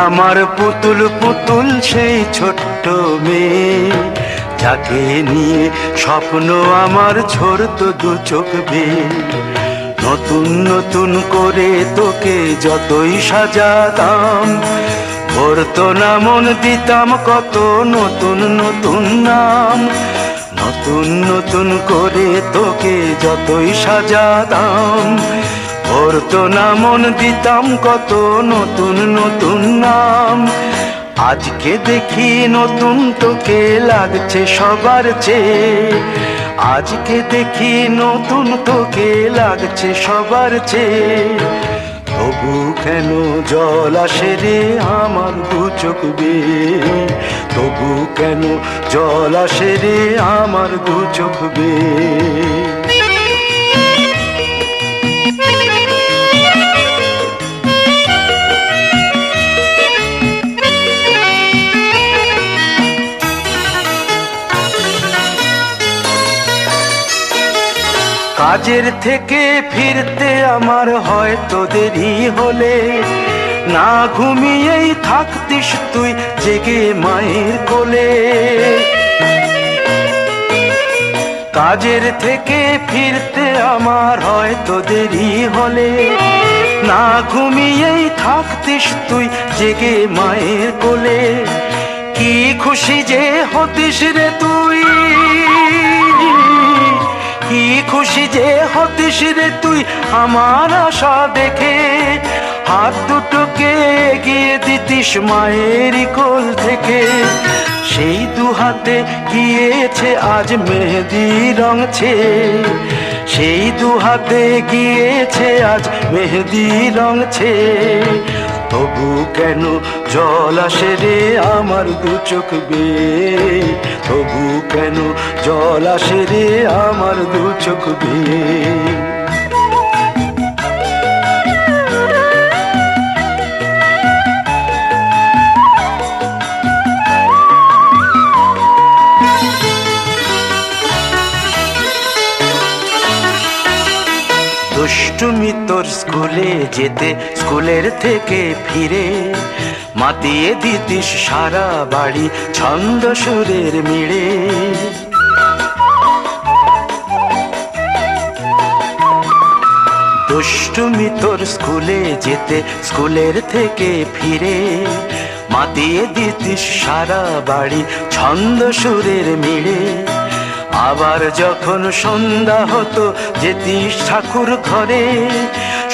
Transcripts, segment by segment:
আমার পুতুল পুতুল সেই ছোট্ট মেয়ে, যাকে নিয়ে স্বপ্ন আমার ঝরতো দু চোখ বেয়ে। নতুন নতুন করে তোকে যতই সাজাতাম, ভরতো না মন, দিতাম কত নতুন নতুন নাম। নতুন নতুন করে তোকে যতই সাজাতাম, ভরতো না মন, দিতাম কত নতুন নতুন নাম। আজকে দেখি নতুন তোকে লাগছে সবার চেয়ে, আজকে দেখি নতুন তোকে লাগছে সবার চেয়ে। তবু কেন জল আসে রে আমার দু চোখ বেয়ে, তবু কেন জল আসে রে আমার দু চোখ বেয়ে। কাজের থেকে ফিরতে আমার হয়তো দেরি হলে, না ঘুমিয়েই থাকতিস তুই জেগে মায়ের কোলে। কাজের থেকে ফিরতে আমার হয়তো দেরি হলে, না ঘুমিয়েই থাকতিস তুই জেগে মায়ের কোলে। কি খুশি যে হতিস রে তুই, কি খুশি যে হতিস রে তুই আমার আশা দেখে। হাত দুটোকে এগিয়ে দিতিস মায়ের কোল থেকে, সেই দু হাতে গিয়েছে আজ মেহেদি রং ছেয়ে। সেই দু হাতে গিয়েছে আজ মেহেদি রং ছেয়ে। তবু কেন জল আসে রে আমার দু চোখ বেয়ে, তবু কেন জল আসে রে আমার দু চোখ বেয়ে। দুষ্টুমি তোর স্কুলে যেতে, স্কুলের থেকে ফিরে মাতিয়ে দিতিস সারা বাড়ি ছন্দ সুরের মিড়ে। দুষ্টুমি তোর স্কুলে যেতে, স্কুলের থেকে ফিরে মাতিয়ে দিতিস সারা বাড়ি ছন্দ সুরের মিড়ে। আবার যখন সন্ধ্যা হতো যেতিস ঠাকুর ঘরে,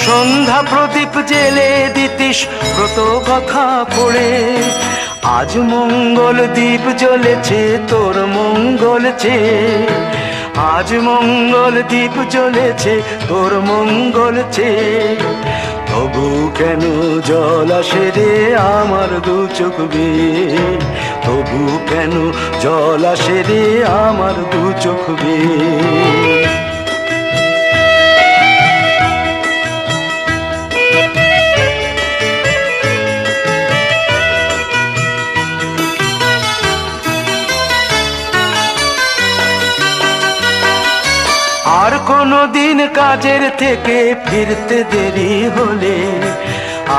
সন্ধ্যা প্রদীপ জেলে দিতিস ব্রত কথা পড়ে। আজ মঙ্গল দ্বীপ জ্বলেছে তোর মঙ্গল চেয়ে, আজ মঙ্গল দ্বীপ জ্বলেছে তোর মঙ্গল চেয়ে। তবু কেন জল আসে রে আমার দু চোখ বেয়ে, তবু কেন জল আসে রে আমার দু চোখ বেয়ে। আর কোনো দিন কাজের থেকে ফিরতে দেরি হলে,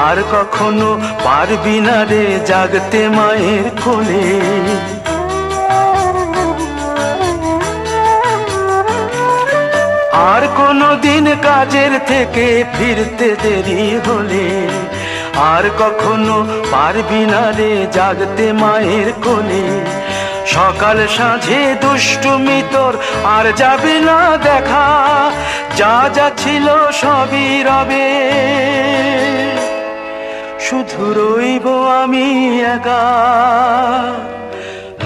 আর কখনো পারবি না রে জাগতে মায়ের কোলে। আর কোনো দিন কাজের থেকে ফিরতে দেরি হলে, আর কখনো পারবি না রে জাগতে মায়ের কোলে। সকাল সাঁঝে দুষ্টুমি তোর আর যাবে না দেখা, যা যা ছিল সবই রবে, শুধু রইব আমি একা।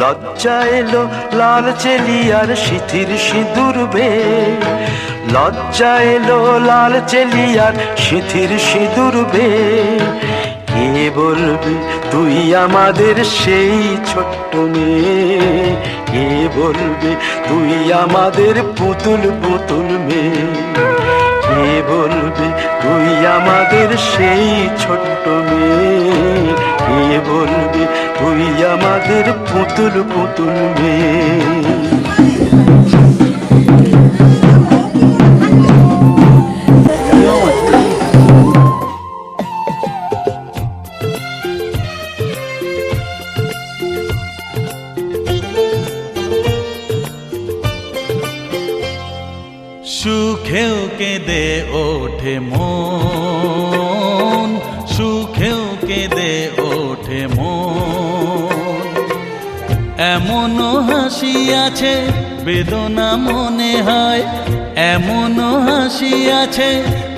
লজ্জা এলো লাল চেলিয়ার সিথির সিঁদুর বেয়ে, লজ্জা এলো লাল চেলিয়ার সিথির সিঁদুর বেয়ে। কে বলবে তুই আমাদের সেই ছোট্ট মেয়ে, কে বলবে তুই আমাদের পুতুল পুতুল মেয়ে। কে বলবে তুই আমাদের সেই ছোট্ট মেয়ে, কে বলবে তুই আমাদের পুতুল পুতুল মেয়ে। ওঠে মন, সুখেও কেঁদে ওঠে মন। এমনও হাসি আছে বেদনা মনে হয়, এমনও হাসি আছে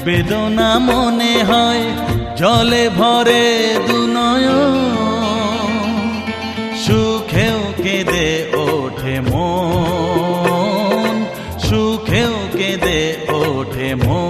বেদনা মনে হয়, জলে ভরে দুনয়ন। সুখেও কেঁদে ওঠে মন, সুখেও কেঁদে ওঠে মন।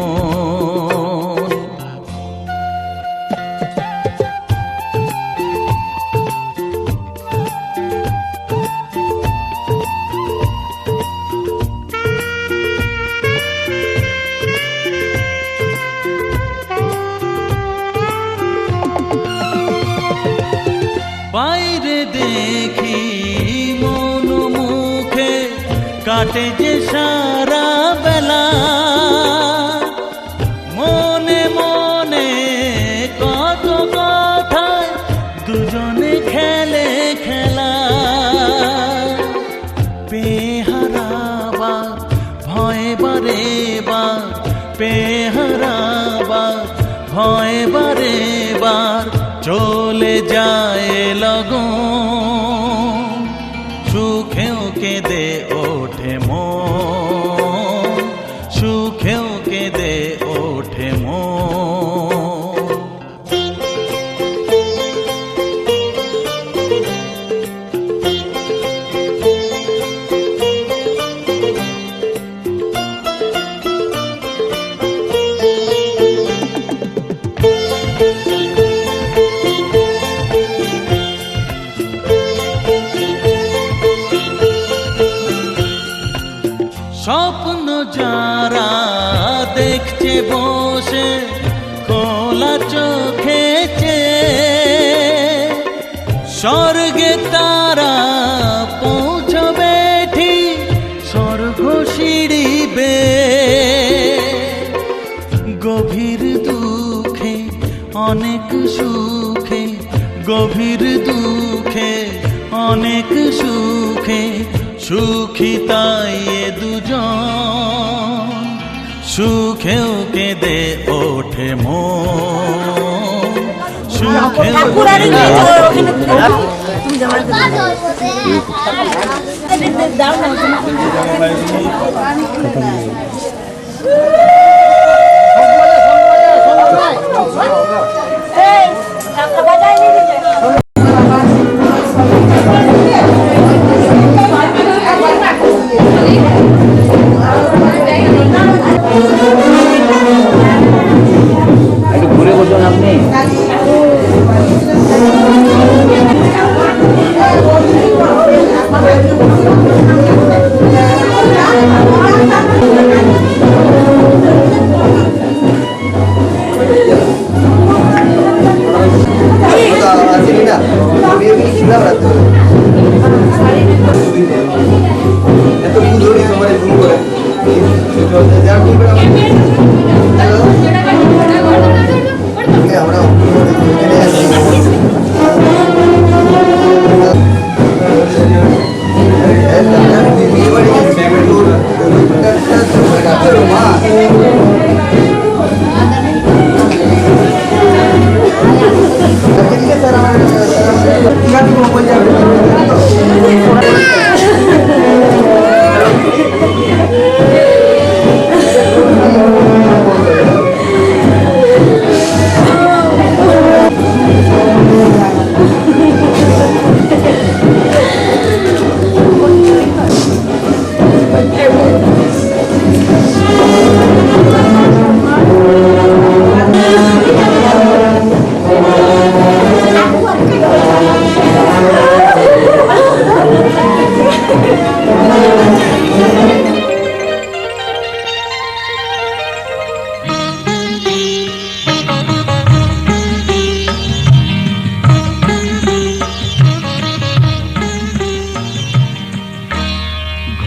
বাইরে দেখি মন মুখে কাটে যে সারা বেলা, মনে মনে কত কথায় দুজনে খেলে খেলা। পেহারাবা ভয় বারে বার, পেহারাবা ভয় বারে বার, চলে যায় লগন। সুখেও কেঁদে ওঠে মন, সুখেও কেঁদে ওঠে মন। স্বপ্ন যারা দেখছে বসে খোলা চোখে চেয়ে, স্বর্গে তারা পৌঁছবে ঠিক স্বর্গ সিঁড়ি বেয়ে। গভীর দুঃখে অনেক সুখে, গভীর দুঃখে অনেক সুখে, সুখী তাই এ দুজন। সুখেও কেঁদে ওঠে মন, সুখেও কেঁদে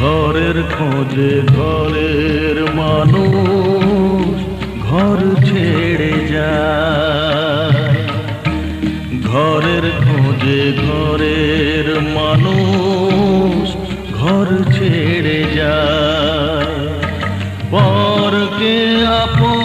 ঘরের খোঁজে ঘরের মানুষ ঘর ছেড়ে যায়, ঘরের খোঁজে ঘরের মানুষ ঘর ছেড়ে যায়। পরকে আপন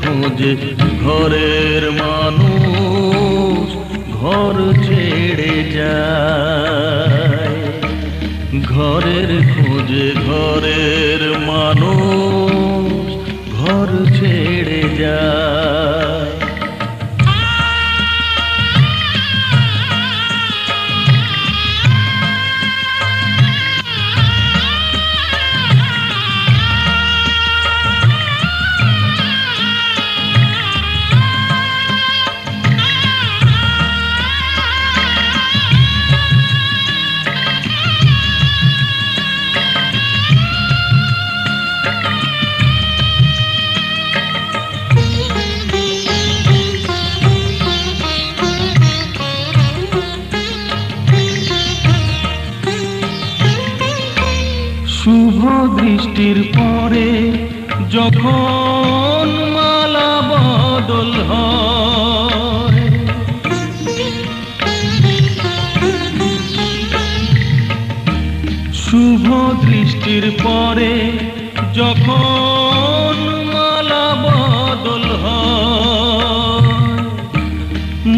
খোঁজে ঘরের মানুষ ঘর ছেড়ে যায়। ঘরের খোঁজে ঘরের মানুষ ঘর ছেড়ে যায়। শুভ দৃষ্টির পরে যখন মালা বদল হয়, শুভ দৃষ্টির পরে যখন মালা বদল হয়,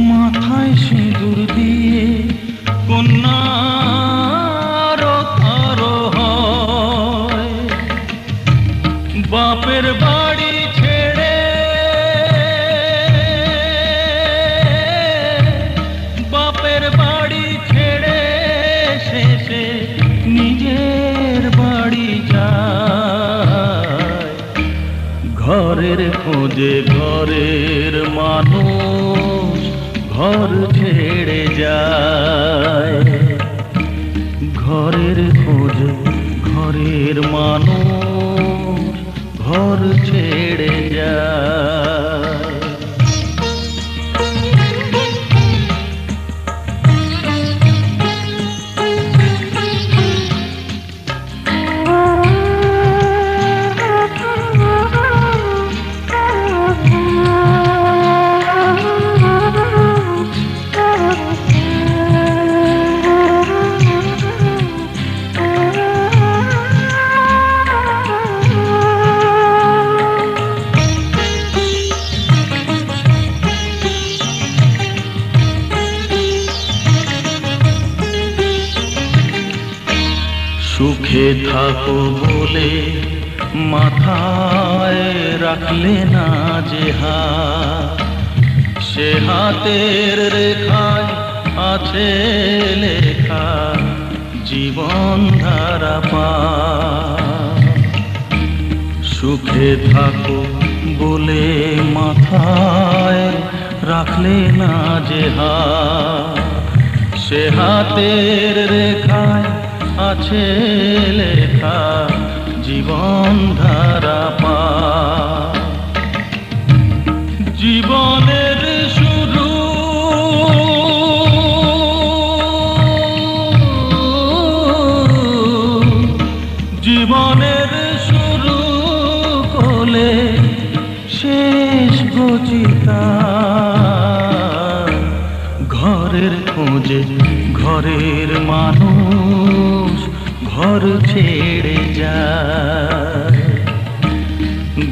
মাথায় সিঁদুর দিয়ে কন্যা বাপের বাড়ি ছেড়ে, বাপের বাড়ি ছেড়ে শেষে নিজের বাড়ি যায়। ঘরের খোঁজে ঘরের মানুষ ঘর ছেড়ে যায়। ঘরের খোঁজে ঘরের মানুষ ঘর ছেড়ে যায়। সুখে থাকো বলে মাথায় রাখলে না যে হাত, সে হাতের রেখায় আছে লেখা জীবন ধারা পার। সুখে থাকো বলে মাথায় রাখলে না যে হাত, সে হাতের রেখায় আছে লেখা জীবন ধারা পার। জীবনের শুরু জীবনের শুরু কোলে শেষ গচিতা। ঘরের খোঁজে ঘরের মানুষ ঘর ছেড়ে যায়।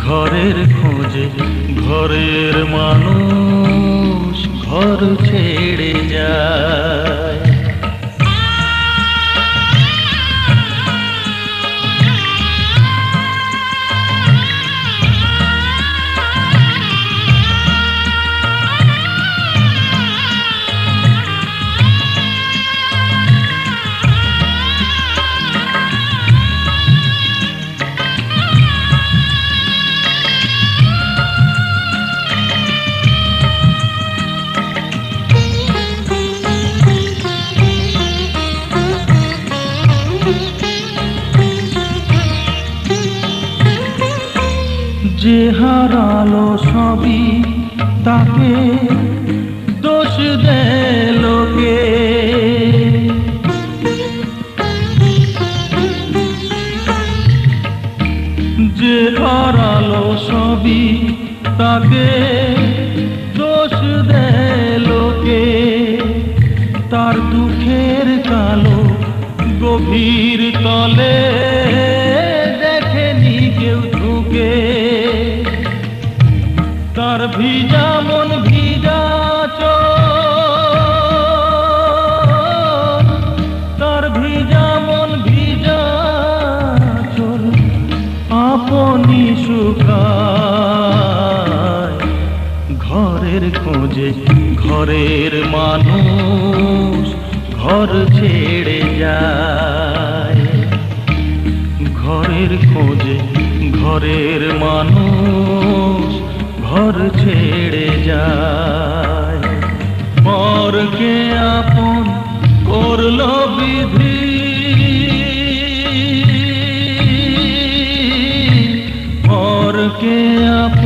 ঘরের খোঁজে ঘরের মানুষ ঘর ছেড়ে যায়। যে হারালো সবই তাকে দোষ দেয় লোকে, যে হারালো সবই তাকে দোষ দেয় লোকে। তার দুঃখের কালো গভীর তলে দেখেনি কেউ ঢুকে। তার ভিজা মন ভিজা চোখ, তার ভিজা মন ভিজা চোখ আপনি শুকায়। ঘরের খোঁজে ঘরের মানুষ ঘর ছেড়ে যায়, ঘরের খোঁজে ঘরের মানুষ ঘর ছেড়ে যায়। পরকে আপন করলো বিধি, পরকে আপন